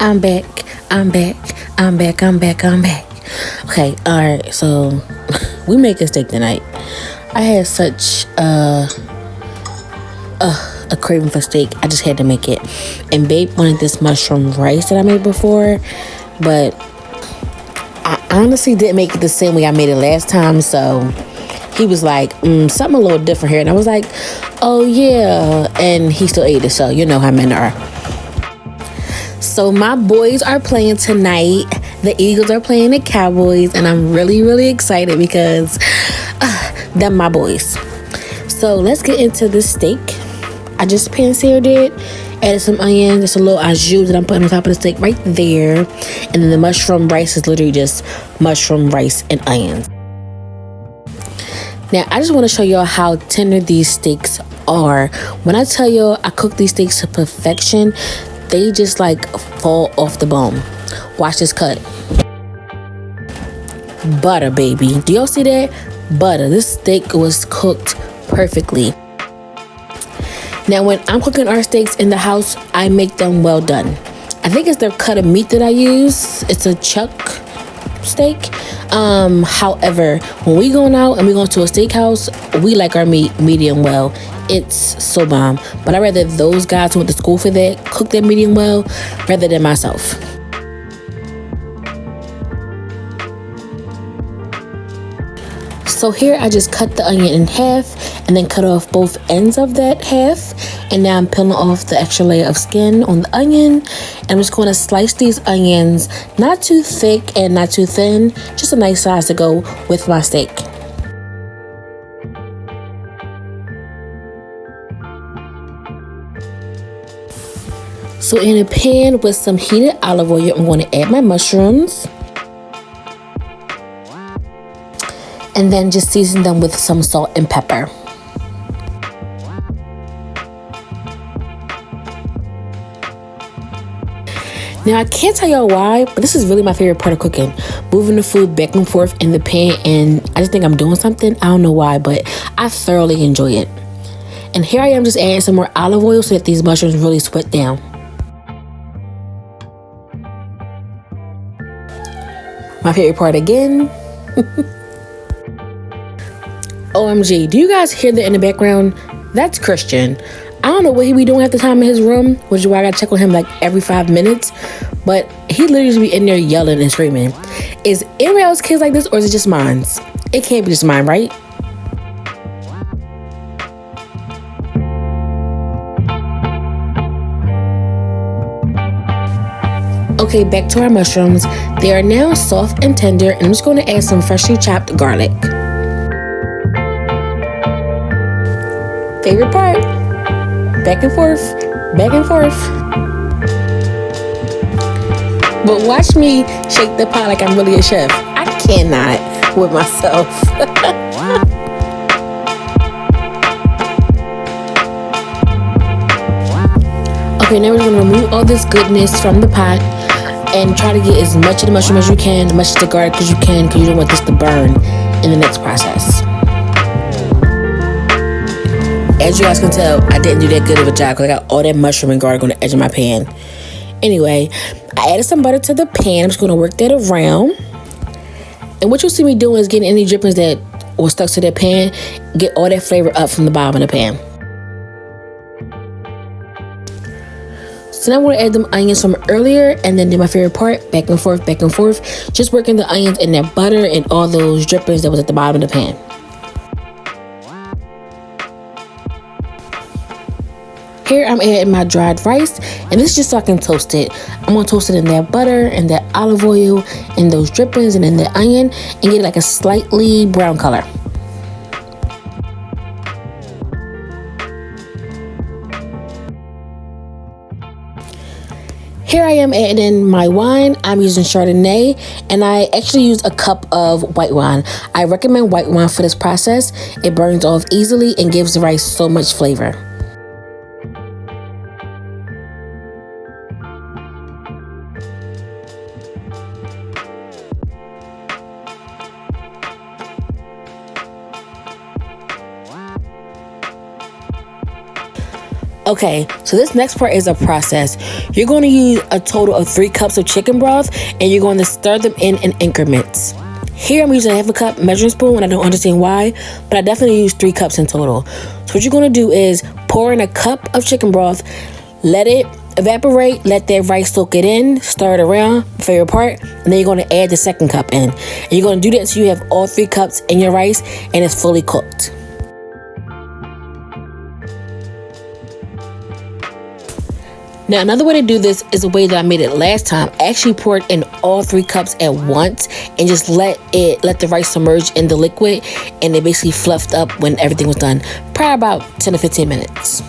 I'm back. I'm back. I'm back. I'm back. I'm back. Okay, alright, so we make a steak tonight. I had such a craving for steak. I just had to make it. And babe wanted this mushroom rice that I made before, but I honestly didn't make it the same way I made it last time, so he was like, something a little different here. And I was like, oh yeah. And he still ate it, so you know how men are. So my boys are playing tonight. The Eagles are playing the Cowboys, and I'm really, really excited because them my boys. So let's get into this steak. I just pan-seared it, added some onions, just a little au jus that I'm putting on top of the steak right there. And then the mushroom rice is literally just mushroom rice and onions. Now, I just want to show y'all how tender these steaks are. When I tell y'all I cook these steaks to perfection, they just like fall off the bone. Watch this cut. Butter, baby. Do y'all see that? Butter. This steak was cooked perfectly. Now, when I'm cooking our steaks in the house, I make them well done. I think it's the cut of meat that I use. It's a chuck steak. However, when we going out and we going to a steakhouse, we like our meat medium well. It's so bomb. But I'd rather those guys who went to school for that cook that medium well rather than myself. So here I just cut the onion in half and then cut off both ends of that half. And now I'm peeling off the extra layer of skin on the onion. And I'm just going to slice these onions, not too thick and not too thin, just a nice size to go with my steak. So in a pan with some heated olive oil, I'm going to add my mushrooms. And then just season them with some salt and pepper. Now, I can't tell y'all why, but this is really my favorite part of cooking. Moving the food back and forth in the pan, and I just think I'm doing something. I don't know why, but I thoroughly enjoy it. And here I am just adding some more olive oil so that these mushrooms really sweat down. My favorite part again. OMG, do you guys hear that in the background? That's Christian. I don't know what he be doing at the time in his room, which is why I gotta check on him like every 5 minutes. But he literally just be in there yelling and screaming. Is anybody else kids like this, or is it just mine? It can't be just mine, right? Okay, back to our mushrooms. They are now soft and tender, and I'm just going to add some freshly chopped garlic. Favorite part. Back and forth, back and forth. But watch me shake the pot like I'm really a chef. I cannot with myself. Okay, now we're going to remove all this goodness from the pot and try to get as much of the mushroom as you can, as much of the garlic as you can, because you don't want this to burn in the next process. As you guys can tell, I didn't do that good of a job because I got all that mushroom and garlic on the edge of my pan. Anyway, I added some butter to the pan. I'm just going to work that around. And what you'll see me doing is getting any drippings that were stuck to that pan, get all that flavor up from the bottom of the pan. So now I'm going to add them onions from earlier and then do my favorite part, back and forth, back and forth. Just working the onions in that butter and all those drippings that was at the bottom of the pan. Here I'm adding my dried rice, and this is just so I can toast it. I'm going to toast it in that butter and that olive oil and those drippings and then the onion and get it like a slightly brown color. Here I am adding in my wine. I'm using Chardonnay, and I actually use a cup of white wine. I recommend white wine for this process. It burns off easily and gives the rice so much flavor. Okay, so this next part is a process. You're going to use a total of 3 cups of chicken broth, and you're going to stir them in increments. Here I'm using a half a cup measuring spoon, and I don't understand why, but I definitely use 3 cups in total. So what you're going to do is pour in a cup of chicken broth, let it evaporate, let that rice soak it in, stir it around, favorite part, and then you're going to add the second cup in. And you're going to do that until you have all 3 cups in your rice and it's fully cooked. Now, another way to do this is the way that I made it last time. I actually poured in all 3 cups at once and just let the rice submerge in the liquid, and it basically fluffed up when everything was done. Probably about 10 to 15 minutes.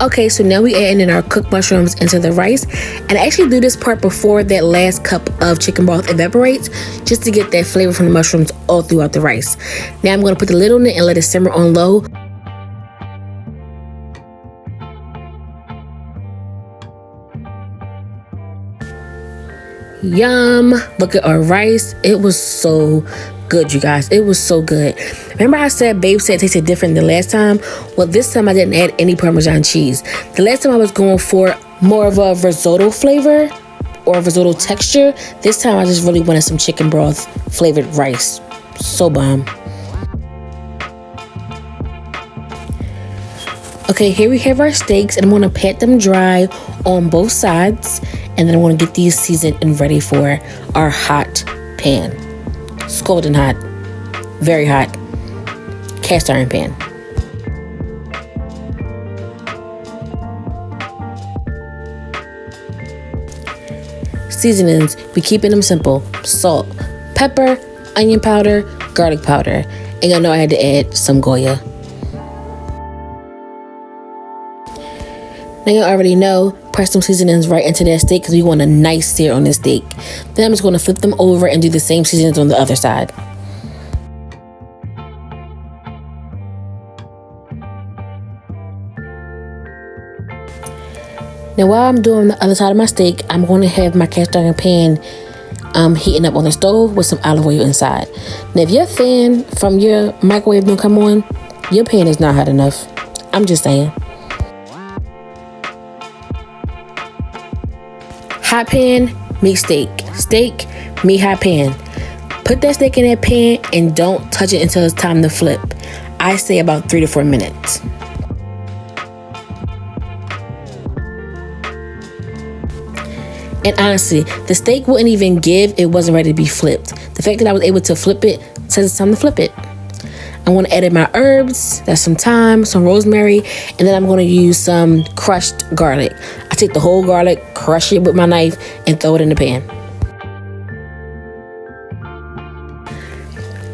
Okay, so now we add in our cooked mushrooms into the rice, and I actually do this part before that last cup of chicken broth evaporates, just to get that flavor from the mushrooms all throughout the rice. Now I'm going to put the lid on it and let it simmer on low. Yum! Look at our rice. It was so good, you guys. It was so good. Remember I said Babe said it tasted different than last time? Well, this time I didn't add any Parmesan cheese. The last time I was going for more of a risotto flavor or risotto texture. This time I just really wanted some chicken broth flavored rice. So bomb. Okay, here we have our steaks, and I'm going to pat them dry on both sides, and then I want to get these seasoned and ready for our hot pan. Scalding hot, very hot, cast iron pan. Seasonings, we keeping them simple: salt, pepper, onion powder, garlic powder, and y'all know I had to add some Goya. Now you already know, press some seasonings right into that steak because we want a nice sear on this steak. Then I'm just going to flip them over and do the same seasonings on the other side. Now while I'm doing the other side of my steak, I'm going to have my cast iron pan heating up on the stove with some olive oil inside. Now if your fan from your microwave don't come on, your pan is not hot enough. I'm just saying. Hot pan, meat steak. Steak, meat hot pan. Put that steak in that pan and don't touch it until it's time to flip. I say about 3 to 4 minutes. And honestly, the steak wouldn't even give, it wasn't ready to be flipped. The fact that I was able to flip it says it's time to flip it. I want to add in my herbs, that's some thyme, some rosemary, and then I'm going to use some crushed garlic. I take the whole garlic, crush it with my knife, and throw it in the pan.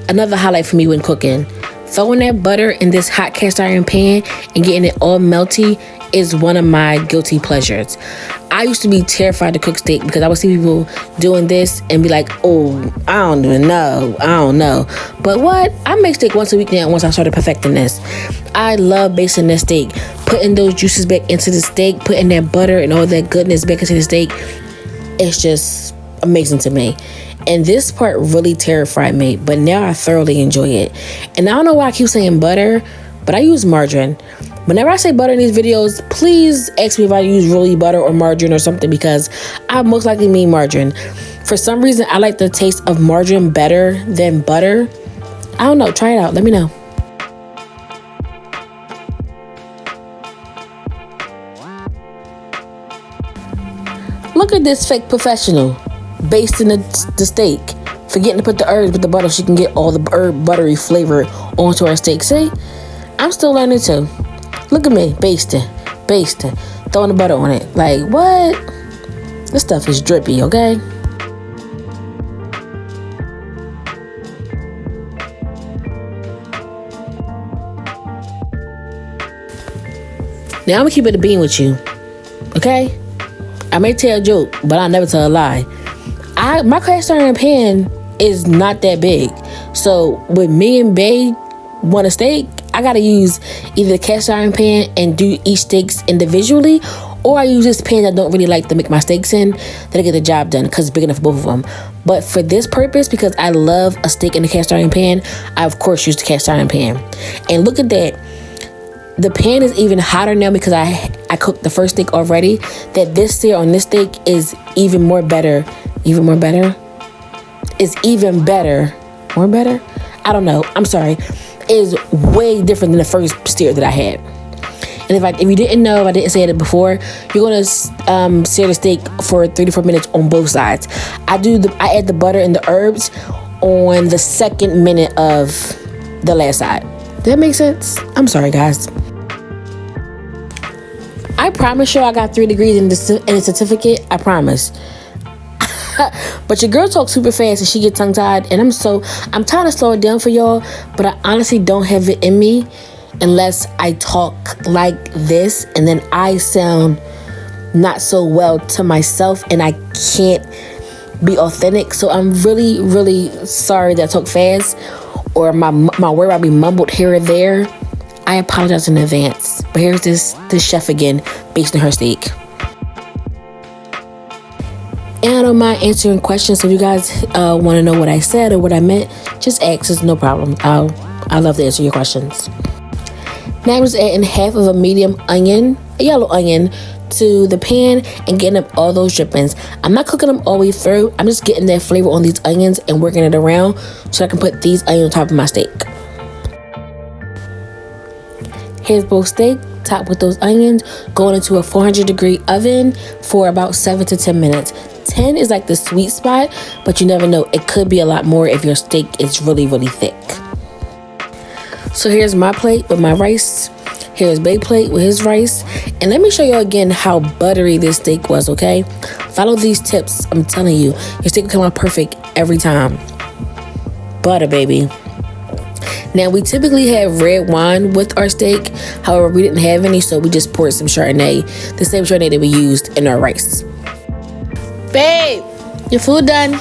Another highlight for me when cooking, throwing that butter in this hot cast iron pan and getting it all melty is one of my guilty pleasures. I used to be terrified to cook steak because I would see people doing this and be like, oh, I don't even know. I don't know. But what? I make steak once a week now once I started perfecting this. I love basting that steak, putting those juices back into the steak, putting that butter and all that goodness back into the steak. It's just amazing to me. And this part really terrified me, but now I thoroughly enjoy it. And I don't know why I keep saying butter, but I use margarine. Whenever I say butter in these videos, please ask me if I use really butter or margarine or something, because I most likely mean margarine. For some reason, I like the taste of margarine better than butter. I don't know. Try it out. Let me know. Look at this fake professional basting the steak, forgetting to put the herbs with the butter so she can get all the herb buttery flavor onto our steak. See? I'm still learning too. Look at me, basting, throwing the butter on it. Like, what? This stuff is drippy, okay? Now, I'm gonna keep it a bean with you, okay? I may tell a joke, but I'll never tell a lie. My cast iron pan is not that big. So, when me and Bae want a steak, I gotta use either the cast iron pan and do each steaks individually, Or I use this pan I don't really like to make my steaks in, then I get the job done because it's big enough for both of them. But for this purpose, because I love a steak in a cast iron pan, I of course use the cast iron pan. And look at that. The pan is even hotter now because I cooked the first steak already. That this sear on this steak is even more better. Even more better? Is even better. More better? I don't know. I'm sorry. Is way different than the first sear that I had. And if you didn't know, if I didn't say it before, you're gonna sear the steak for 3 to 4 minutes on both sides. I add the butter and the herbs on the second minute of the last side. Does that make sense? I'm sorry, guys. I promise you I got 3 degrees in the certificate. I promise. But your girl talks super fast and she gets tongue-tied, and I'm trying to slow it down for y'all, but I honestly don't have it in me unless I talk like this, and then I sound not so well to myself and I can't be authentic. So I'm really, really sorry that I talk fast or my word might be mumbled here or there. I apologize in advance. But here's this chef again, basting her steak. And I don't mind answering questions. So if you guys want to know what I said or what I meant, just ask. It's no problem. I love to answer your questions. Now I'm just adding half of a medium onion, a yellow onion, to the pan and getting up all those drippings. I'm not cooking them all the way through. I'm just getting that flavor on these onions and working it around so I can put these onions on top of my steak. Here's both steak, topped with those onions, going into a 400-degree oven for about 7 to 10 minutes. 10 is like the sweet spot, but you never know. It could be a lot more if your steak is really, really thick. So here's my plate with my rice. Here's Babe's plate with his rice. And let me show you again how buttery this steak was, okay? Follow these tips. I'm telling you, your steak will come out perfect every time. Butter, baby. Now, we typically have red wine with our steak. However, we didn't have any, so we just poured some Chardonnay, the same Chardonnay that we used in our rice. Babe, your food done.